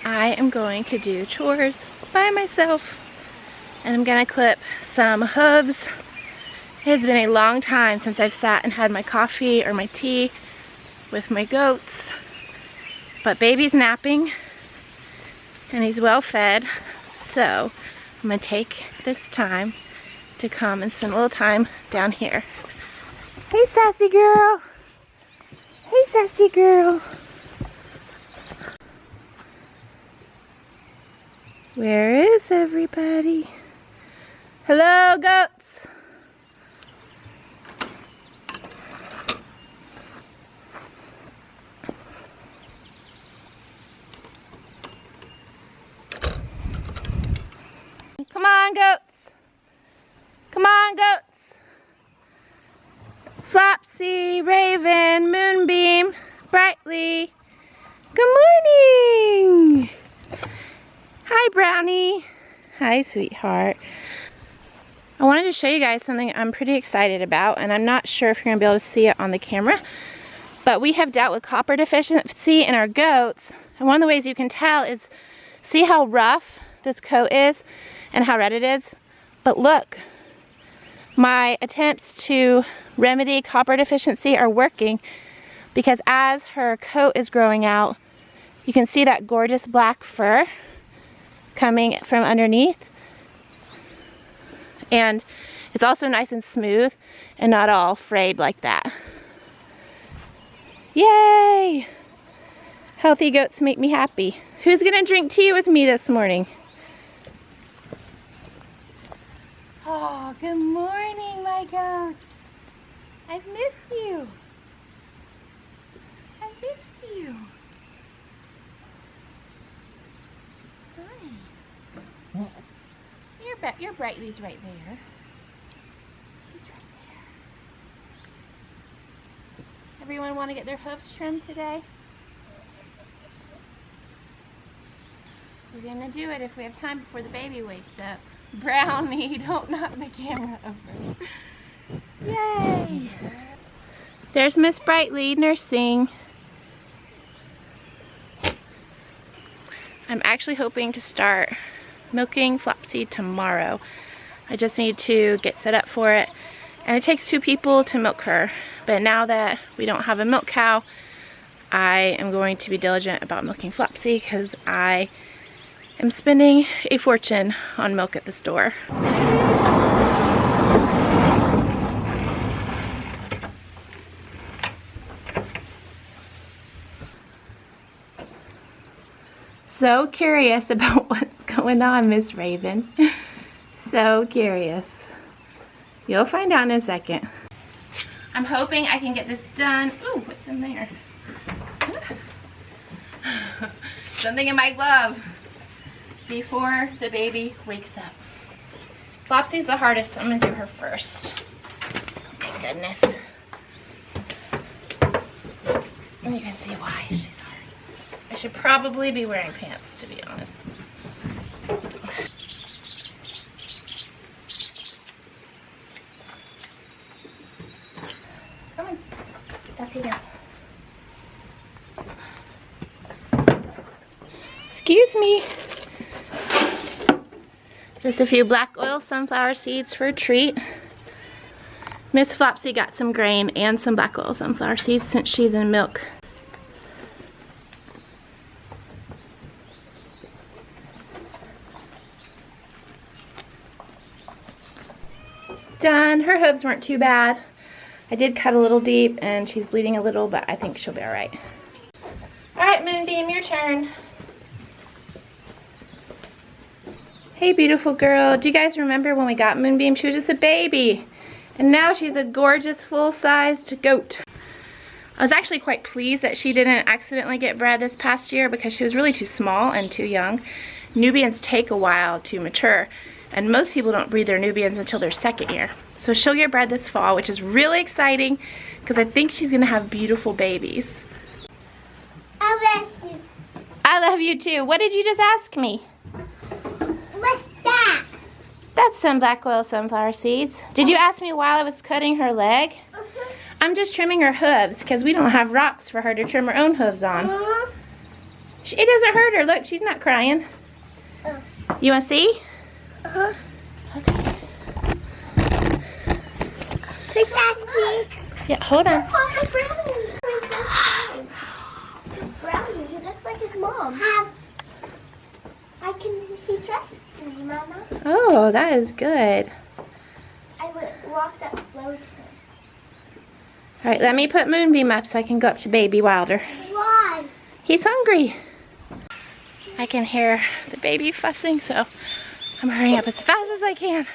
I am going to do chores by myself, and I'm gonna clip some hooves. It's been a long time since I've sat and had my coffee or my tea with my goats, but baby's napping and he's well fed, so I'm gonna take this time to come and spend a little time down here. Hey sassy girl! Hey sassy girl! Where is everybody? Hello, goats! Come on, goats! Come on, goats! Flopsy, Raven, Moonbeam, Brightly. Good morning! Hi, Brownie. Hi, sweetheart. I wanted to show you guys something I'm pretty excited about, and I'm not sure if you're going to be able to see it on the camera, but we have dealt with copper deficiency in our goats, and one of the ways you can tell is see how rough this coat is and how red it is. But look, my attempts to remedy copper deficiency are working, because as her coat is growing out, you can see that gorgeous black fur coming from underneath, and it's also nice and smooth and not all frayed like that. Yay! Healthy goats make me happy. Who's gonna drink tea with me this morning? Oh, good morning, my goats. I've missed you. I've missed you. Your Brightly's right there. She's right there. Everyone want to get their hoofs trimmed today? We're gonna do it if we have time before the baby wakes up. Brownie, don't knock the camera over. Yay! There's Miss Brightly nursing. I'm actually hoping to start milking Flopsy tomorrow. I just need to get set up for it, and it takes 2 people to milk her. But now that we don't have a milk cow, I am going to be diligent about milking Flopsy, because I am spending a fortune on milk at the store. So curious about what's going on, Miss Raven. So curious. You'll find out in a second. I'm hoping I can get this done. Ooh, what's in there? Something in my glove. Before the baby wakes up. Flopsy's the hardest, so I'm gonna do her first. My goodness. And you can see why she's hard. I should probably be wearing pants, to be honest. Come on. Let's sit down. Excuse me. Just a few black oil sunflower seeds for a treat. Miss Flopsy got some grain and some black oil sunflower seeds since she's in milk. Done. Her hooves weren't too bad. I did cut a little deep and she's bleeding a little, but I think she'll be alright. Alright, Moonbeam, your turn. Hey, beautiful girl. Do you guys remember when we got Moonbeam? She was just a baby. And now she's a gorgeous, full-sized goat. I was actually quite pleased that she didn't accidentally get bred this past year, because she was really too small and too young. Nubians take a while to mature, and most people don't breed their Nubians until their 2nd year. So she'll get bred this fall, which is really exciting, because I think she's going to have beautiful babies. I love you. I love you too. What did you just ask me? What's that? That's some black oil sunflower seeds. Did you ask me while I was cutting her leg? I'm just trimming her hooves, because we don't have rocks for her to trim her own hooves on. It doesn't hurt her. Look, she's not crying. You want to see? Uh-huh. Okay. Yeah, hold on. Oh, my brownie. Brownie, he looks like his mom. He trusts me, Mama. Oh, that is good. Walked up slow to him. All right, let me put Moonbeam up so I can go up to Baby Wilder. Why? He's hungry. I can hear the baby fussing, so I'm hurrying up as fast as I can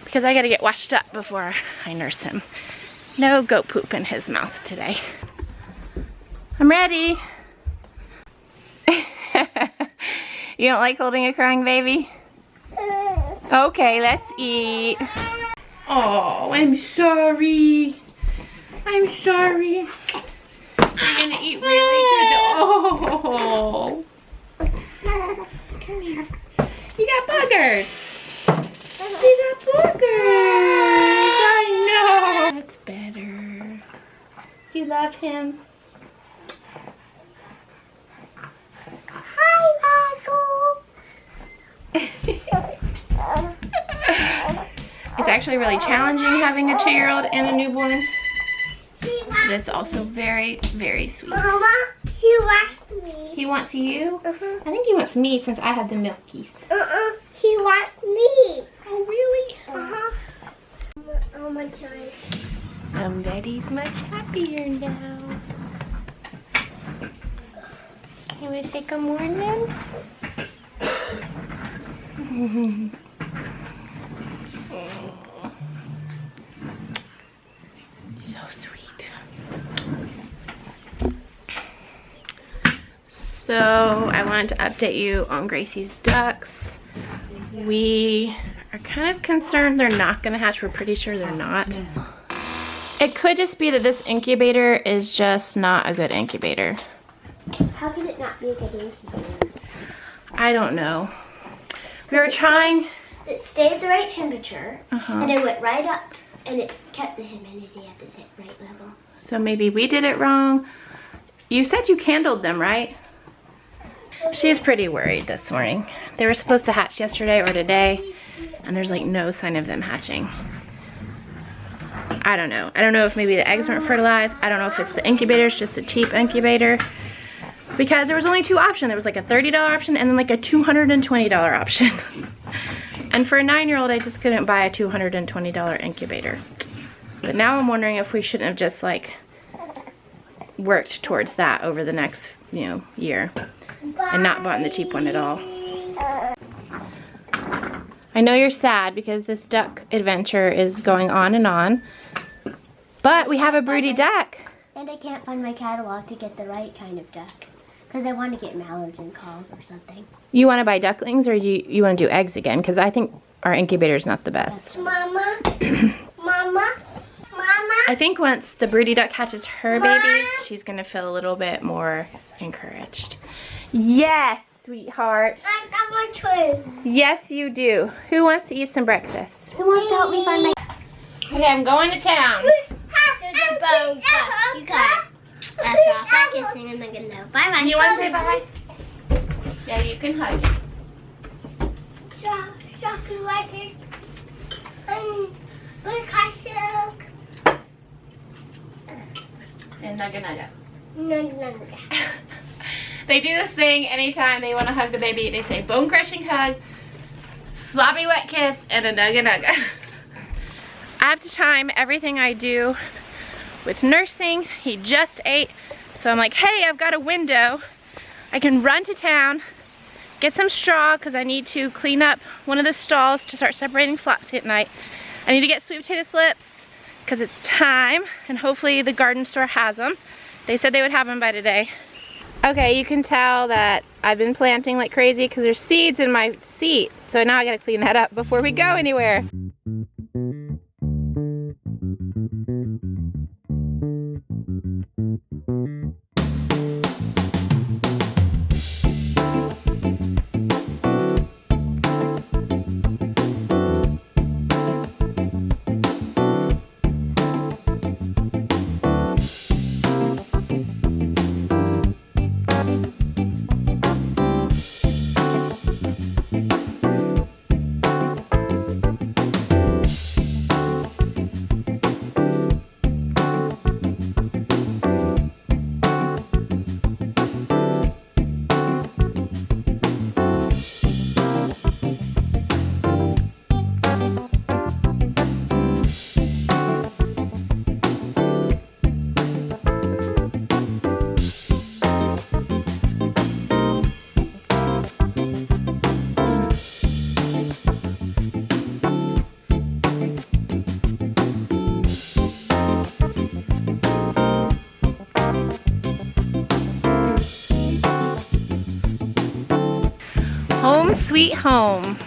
because I gotta get washed up before I nurse him. No goat poop in his mouth today. I'm ready. You don't like holding a crying baby? Okay, let's eat. Oh, I'm sorry. I'm sorry. You're gonna eat really good. Oh. Come here. You got boogers. You got boogers. I know. That's better. Do you love him? Hi, It's actually really challenging having a 2-year-old and a newborn, but it's also very, very sweet. Mama, he wants me. He wants you? I think he wants me since I have the milkies. He wants me. Oh, really? Oh my God. Somebody's much happier now. You want to say good morning? So sweet. So I wanted to update you on Gracie's ducks. We are kind of concerned they're not going to hatch. We're pretty sure they're not. It could just be that this incubator is just not a good incubator. How can it not be a good incubator? I don't know. We were trying. It stayed at the right temperature, and it went right up, and it kept the humidity at the right level. So maybe we did it wrong. You said you candled them, right? She's pretty worried this morning. They were supposed to hatch yesterday or today, and there's like no sign of them hatching. I don't know. I don't know if maybe the eggs weren't fertilized. I don't know if it's the incubator. It's just a cheap incubator. Because there was only 2 options. There was like a $30 option and then like a $220 option. And for a 9-year-old, I just couldn't buy a $220 incubator. But now I'm wondering if we shouldn't have just like worked towards that over the next, year. And not bought the cheap one at all. I know you're sad because this duck adventure is going on and on. But we have a broody duck. And I can't find my catalog to get the right kind of duck. Because I want to get mallards and calls or something. You want to buy ducklings or you want to do eggs again? Because I think our incubator is not the best. Mama, Mama, Mama. I think once the broody duck hatches her babies, she's going to feel a little bit more encouraged. Yes, sweetheart. I got my twin. Yes, you do. Who wants to eat some breakfast? Who wants to help me find my... Okay, I'm going to town. There's a bone cut. You got it. That's all. I can sing and I'm gonna know. Bye bye. You want to say bye? Yeah, you can hug it. Chocolate. And nugga nugga. No. They do this thing anytime they want to hug the baby. They say bone crushing hug, sloppy wet kiss, and a nugga nugga. I have to time everything I do with nursing. He just ate, so I'm like, hey, I've got a window. I can run to town, get some straw because I need to clean up one of the stalls to start separating flops at night. I need to get sweet potato slips because it's time, and hopefully the garden store has them. They said they would have them by today. Okay, you can tell that I've been planting like crazy because there's seeds in my seat. So now I gotta clean that up before we go anywhere. Home sweet home.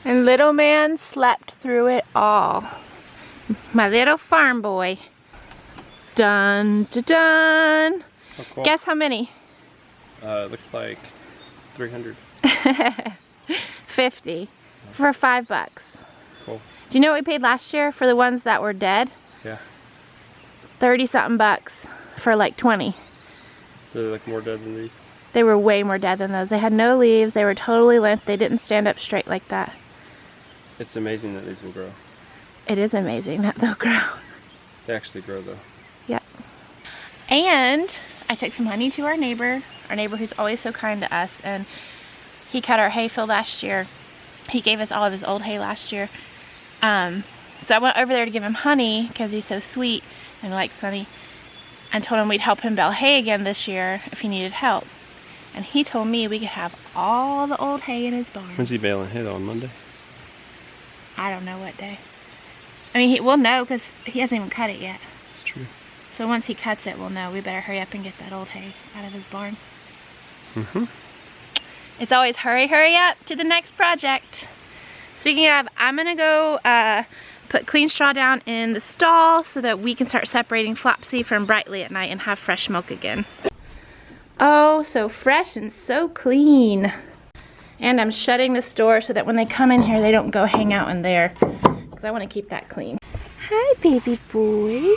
And little man slept through it all. My little farm boy. Dun, dun, dun. Oh, cool. Guess how many? It looks like 300. 50 for $5. Cool. Do you know what we paid last year for the ones that were dead? Yeah. 30 something bucks for like 20. They're like more dead than these. They were way more dead than those. They had no leaves. They were totally limp. They didn't stand up straight like that. It's amazing that these will grow. It is amazing that they'll grow. They actually grow though. Yep. And I took some honey to our neighbor who's always so kind to us, and he cut our hay field last year. He gave us all of his old hay last year. So I went over there to give him honey because he's so sweet and likes honey, and told him we'd help him bale hay again this year if he needed help. And he told me we could have all the old hay in his barn. When's he baling hay on Monday? I don't know what day. I mean, we'll know because he hasn't even cut it yet. It's true. So once he cuts it, we'll know. We better hurry up and get that old hay out of his barn. Mm-hmm. It's always hurry, hurry up to the next project. Speaking of, I'm gonna go put clean straw down in the stall so that we can start separating Flopsy from Brightly at night and have fresh milk again. Oh, so fresh and so clean. And I'm shutting the door so that when they come in here, they don't go hang out in there, because I want to keep that clean. Hi, baby boy.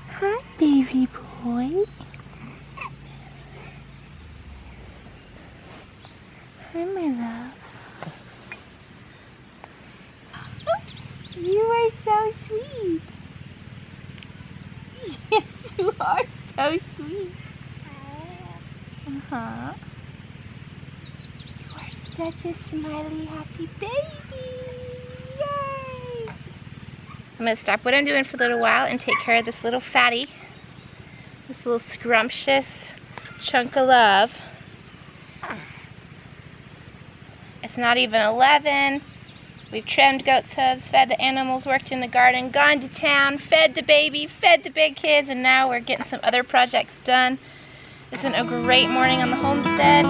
Hi, baby boy. Hi, my love. You are so sweet. Yes, you are so sweet. Uh-huh. You are such a smiley, happy baby. Yay! I'm going to stop what I'm doing for a little while and take care of this little fatty. This little scrumptious chunk of love. It's not even 11. We've trimmed goat's hooves, fed the animals, worked in the garden, gone to town, fed the baby, fed the big kids, and now we're getting some other projects done. It's been a great morning on the homestead.